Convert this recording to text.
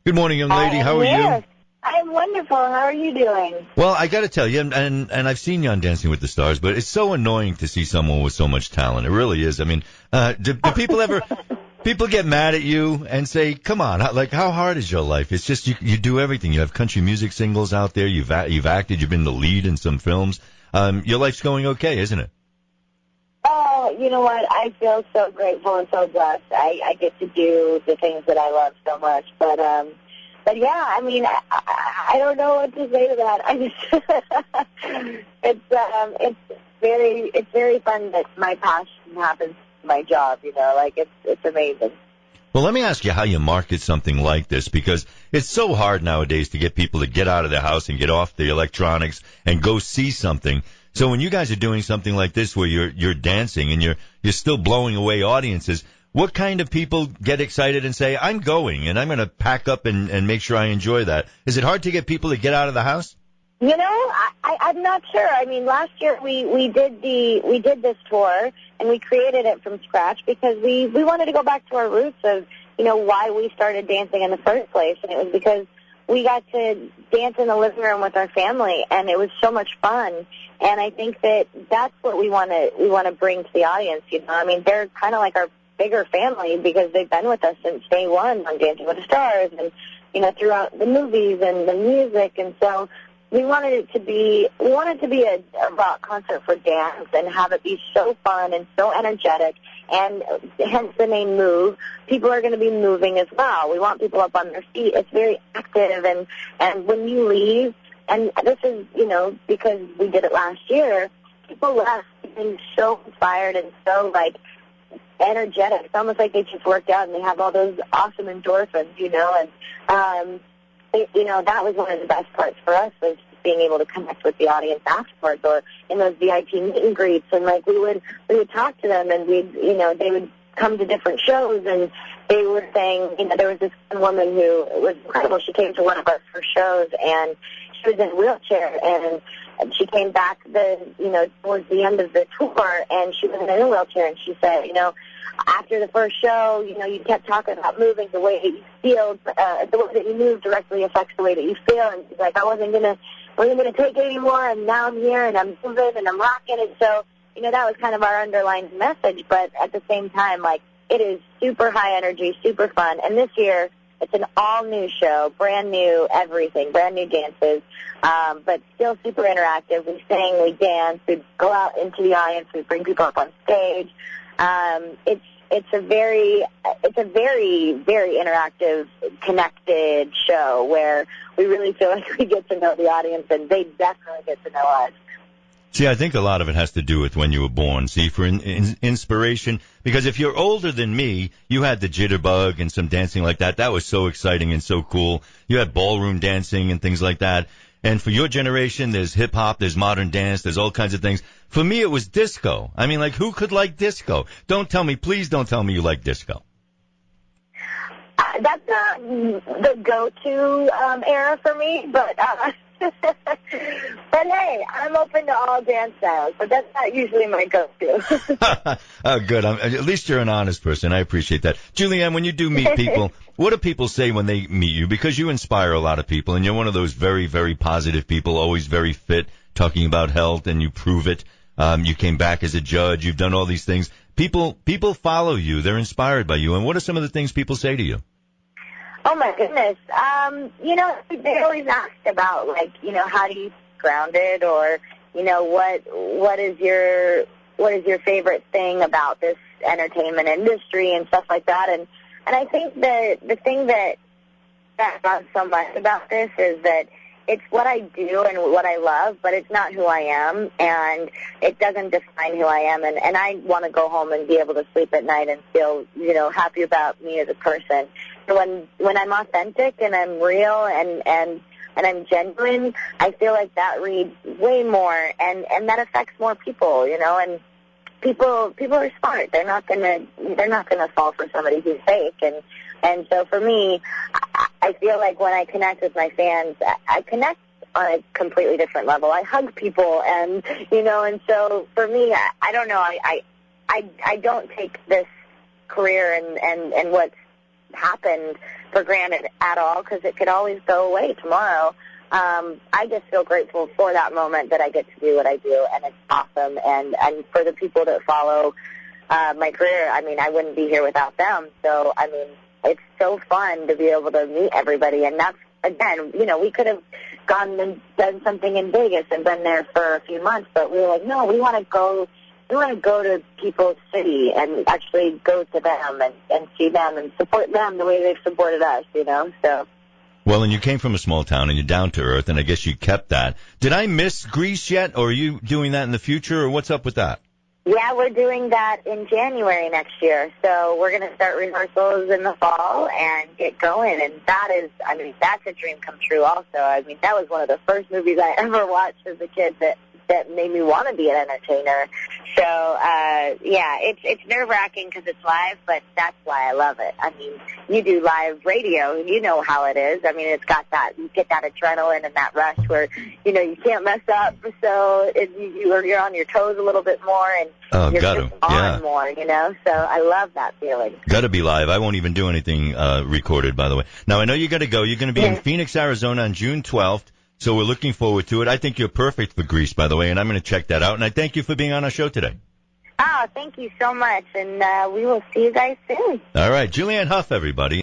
Good morning, young lady. How are you? I'm wonderful. How are you doing? Well, I got to tell you, and I've seen you on Dancing with the Stars, but it's so annoying to see someone with so much talent. It really is. I mean, do people ever... People get mad at you and say, come on, how hard is your life? It's just you do everything. You have country music singles out there. You've acted. You've been the lead in some films. Your life's going okay, isn't it? Oh, you know what? I feel so grateful and so blessed. I get to do the things that I love so much. But yeah, I mean, I don't know what to say to that. I just, it's very fun that my passion happens to my job, you know, like it's amazing. Well, let me ask you how you market something like this, because it's so hard nowadays to get people to get out of their house and get off the electronics and go see something. So when you guys are doing something like this where you're dancing and you're still blowing away audiences, what kind of people get excited and say, I'm going and I'm going to pack up and make sure I enjoy that? Is it hard to get people to get out of the house? You know, I'm not sure. I mean, last year we did this tour and we created it from scratch because we wanted to go back to our roots of, you know, why we started dancing in the first place. And it was because we got to dance in the living room with our family, and it was so much fun. And I think that's what we want to bring to the audience. You know, I mean, they're kind of like our bigger family because they've been with us since day one on Dancing with the Stars, and you know, throughout the movies and the music. And so we wanted to be a rock concert for dance and have it be so fun and so energetic, and hence the name Move. People are going to be moving as well. We want people up on their feet. It's very active, and when you leave, and this is, you know, because we did it last year, people left being so inspired and so, like, energetic. It's almost like they just worked out and they have all those awesome endorphins, you know, and you know, that was one of the best parts for us, was being able to connect with the audience afterwards or in those VIP meet and greets. And like we would talk to them, and they would come to different shows, and they were saying, you know, there was this one woman who was incredible. She came to one of our first shows, and she was in a wheelchair, and she came back towards the end of the tour, and she was in a wheelchair, and she said, you know, after the first show, you know, you kept talking about moving, the way that you feel, the way that you move directly affects the way that you feel. And she's like, I wasn't gonna take it anymore, and now I'm here, and I'm moving, and I'm rocking it. So, you know, that was kind of our underlying message. But at the same time, like, it is super high energy, super fun. And this year, it's an all-new show, brand new everything, brand new dances, but still super interactive. We sing, we dance, we go out into the audience, we bring people up on stage. It's a very, very interactive, connected show where we really feel like we get to know the audience, and they definitely get to know us. See, I think a lot of it has to do with when you were born. See, for inspiration, because if you're older than me, you had the jitterbug and some dancing like that. That was so exciting and so cool. You had ballroom dancing and things like that. And for your generation, there's hip-hop, there's modern dance, there's all kinds of things. For me, it was disco. I mean, like, who could like disco? Please don't tell me you like disco. That's not the go-to era for me, but hey, I'm open to all dance styles, but that's not usually my go-to. Oh, good. At least you're an honest person. I appreciate that. Julianne, when you do meet people, what do people say when they meet you? Because you inspire a lot of people, and you're one of those very, very positive people, always very fit, talking about health, and you prove it. You came back as a judge. You've done all these things. People follow you. They're inspired by you. And what are some of the things people say to you? Oh, my goodness. You know, they always ask about, like, you know, how do you stay grounded, or, you know, what is your favorite thing about this entertainment industry and stuff like that. And I think the thing that I love so much about this is that it's what I do and what I love, but it's not who I am, and it doesn't define who I am. And I want to go home and be able to sleep at night and feel, you know, happy about me as a person. So when I'm authentic and I'm real and I'm genuine, I feel like that reads way more, and that affects more people, you know. And people are smart. They're not gonna fall for somebody who's fake. And so for me, I feel like when I connect with my fans, I connect on a completely different level. I hug people, and, you know, and so for me, I don't know, I don't take this career and what's happened for granted at all, because it could always go away tomorrow. I just feel grateful for that moment that I get to do what I do, and it's awesome. And for the people that follow my career, I mean, I wouldn't be here without them. So, I mean, it's so fun to be able to meet everybody. And that's, again, you know, we could have gone and done something in Vegas and been there for a few months, but we were like, no, we want to go to people's city and actually go to them and see them and support them the way they've supported us, you know, so. Well, and you came from a small town, and you're down to earth, and I guess you kept that. Did I miss Grease yet, or are you doing that in the future, or what's up with that? Yeah, we're doing that in January next year. So we're going to start rehearsals in the fall and get going. And that is, I mean, that's a dream come true also. I mean, that was one of the first movies I ever watched as a kid that made me want to be an entertainer. So, yeah, it's nerve-wracking because it's live, but that's why I love it. I mean, you do live radio, and you know how it is. I mean, it's got that, you get that adrenaline and that rush where, you know, you can't mess up, so you're on your toes a little bit more, and you're just on more, you know? So I love that feeling. Got to be live. I won't even do anything recorded, by the way. Now, I know you got to go. You're going to be in Phoenix, Arizona on June 12th. So we're looking forward to it. I think you're perfect for Grease, by the way, and I'm going to check that out. And I thank you for being on our show today. Oh, thank you so much, and we will see you guys soon. All right, Julianne Hough, everybody.